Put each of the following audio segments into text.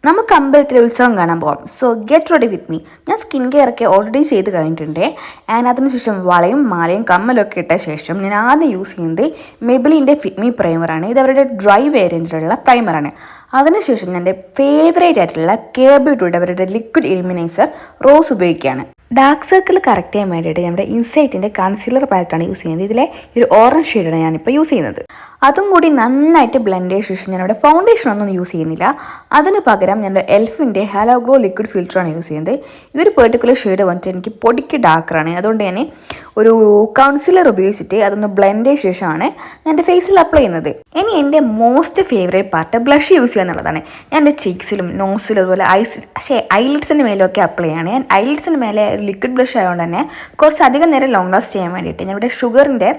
നമുക്ക് അമ്പലത്തിൽ ഉത്സവം കാണാൻ പോകാം. So get ready with me. ഞാൻ സ്കിൻ കെയർ ഒക്കെ ഓൾറെഡി ചെയ്ത് കഴിഞ്ഞിട്ടുണ്ട്. ആൻഡ് അതിനുശേഷം വളയും മാലയും കമ്മലൊക്കെ ഇട്ട ശേഷം ഞാൻ ആദ്യം യൂസ് ചെയ്യുന്നത് മെബിലിൻ്റെ ഫിറ്റ് മീ പ്രൈമറാണ്. ഇത് അവരുടെ ഡ്രൈ വേരിയൻറ്റിലുള്ള പ്രൈമറാണ്. അതിനുശേഷം എൻ്റെ ഫേവറേറ്റ് ആയിട്ടുള്ള കെയർ ബ്യൂട്ടിയുടെ അവരുടെ ലിക്വിഡ് ഇലുമിനൈസർ റോസ് ഉപയോഗിക്കുകയാണ്. ഡാർക്ക് സർക്കിൾ കറക്റ്റ് ചെയ്യാൻ വേണ്ടിയിട്ട് നമ്മുടെ ഇൻസൈറ്റിൻ്റെ കൺസീലർ പാലറ്റാണ് യൂസ് ചെയ്യുന്നത്. ഇതിലെ ഒരു ഓറഞ്ച് ഷെയ്ഡാണ് ഞാനിപ്പോൾ യൂസ് ചെയ്യുന്നത്. അതും കൂടി നന്നായിട്ട് ബ്ലെൻഡ് ചെയ്ത ശേഷം ഞാനിവിടെ ഫൗണ്ടേഷൻ ഒന്നും യൂസ് ചെയ്യുന്നില്ല. അതിന് പകരം ഞാൻ എൽഫിൻ്റെ ഹലോ ഗ്ലോ ലിക്വിഡ് ഫിൽറ്ററാണ് യൂസ് ചെയ്യുന്നത്. ഈ ഒരു പെർട്ടിക്കുലർ ഷെയ്ഡ് വന്നിട്ട് എനിക്ക് പൊടിക്ക് ഡാർക്കറാണ്. അതുകൊണ്ട് ഞാൻ ഒരു കൺസീലർ ഉപയോഗിച്ചിട്ട് അതൊന്ന് ബ്ലെൻഡ് ചെയ്ത ശേഷമാണ് ഞാൻ എൻ്റെ ഫേസിൽ അപ്ലൈ ചെയ്യുന്നത്. ഇനി എൻ്റെ most favourite part blush use ചെയ്യുക എന്നുള്ളതാണ്. ഞാൻ എൻ്റെ ചീക്സിലും നോസിലും അതുപോലെ ഐലിഡ്സിൻ്റെ മേലൊക്കെ അപ്ലൈ ചെയ്യാണ്. ഞാൻ ഐലിഡ്സിൻ്റെ മേലെ ലിക്വിഡ് ബ്ലഷ് ആയതുകൊണ്ട് തന്നെ കുറച്ചധികം നേരം ലോങ് ലാസ്റ്റ് ചെയ്യാൻ വേണ്ടിയിട്ട് ഞാൻ ഇവിടെ ഷുഗറിൻ്റെ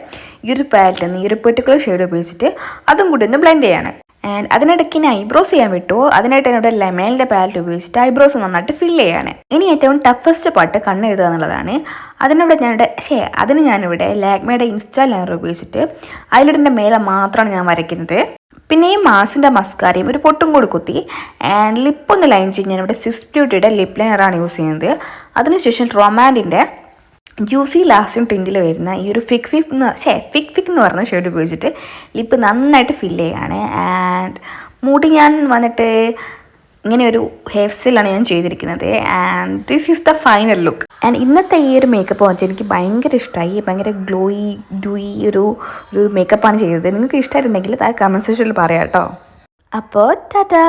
ഈ ഒരു പാലറ്റിൽ നിന്ന് ഈ ഒരു പെർട്ടിക്കുലർ ഷെയ്ഡ് ഉപയോഗിച്ചിട്ട് അതും കൂടി ഒന്ന് ബ്ലെൻഡ് ചെയ്യാണ്. ആൻഡ് അതിനിടയ്ക്ക് ഞാൻ ഐബ്രോസ് ചെയ്യാൻ വിട്ടു. അതിനായിട്ട് എന്നോട് ലെമേലിൻ്റെ പാലറ്റ് ഉപയോഗിച്ചിട്ട് ഐബ്രോസ് നന്നായിട്ട് ഫില്ല് ചെയ്യാണ്. ഇനി ഏറ്റവും ടഫസ്റ്റ് പാർട്ട് കണ്ണെഴുതുക എന്നുള്ളതാണ്. അതിന് ഞാനിവിടെ ലാക്മേയുടെ ഇൻസ്റ്റാ ലൈനർ ഉപയോഗിച്ചിട്ട് ഐലിഡിൻ്റെ മേലെ മാത്രമാണ് ഞാൻ വരയ്ക്കുന്നത്. പിന്നെ ഈ മാസിൻ്റെ മസ്കാരയും ഒരു പൊട്ടും കൂടി കുത്തി ആൻഡ് ലിപ്പൊന്ന് ലൈൻ ചെയ്ത് ഞാനിവിടെ സിസ് ബ്യൂട്ടിയുടെ ലിപ് ലൈനറാണ് യൂസ് ചെയ്യുന്നത്. അതിനുശേഷം റൊമാൻഡിൻ്റെ ജ്യൂസി ലാസ്റ്റും ടിൻറ്റിൽ വരുന്ന ഈ ഒരു ഫിക് എന്ന് പറഞ്ഞ ഷെയ്ഡ് ഉപയോഗിച്ചിട്ട് ലിപ്പ് നന്നായിട്ട് ഫില്ല് ചെയ്യാണ്. ആൻഡ് മുടി ഞാൻ വന്നിട്ട് ഇങ്ങനെ ഒരു ഹെയർ സ്റ്റൈലാണ് ഞാൻ ചെയ്തിരിക്കുന്നത്. And this is the final look. And ഇന്നത്തെ ഈ ഒരു മേക്കപ്പ് വന്നിട്ട് എനിക്ക് ഭയങ്കര ഇഷ്ടമായി. ഭയങ്കര ഗ്ലോയി ഒരു മേക്കപ്പാണ് ചെയ്തത്. നിങ്ങൾക്ക് ഇഷ്ടമായിട്ടുണ്ടെങ്കിൽ താഴെ കമൻറ്റ് സെക്ഷനിൽ പറയാം കേട്ടോ. അപ്പോൾ ടാറ്റാ.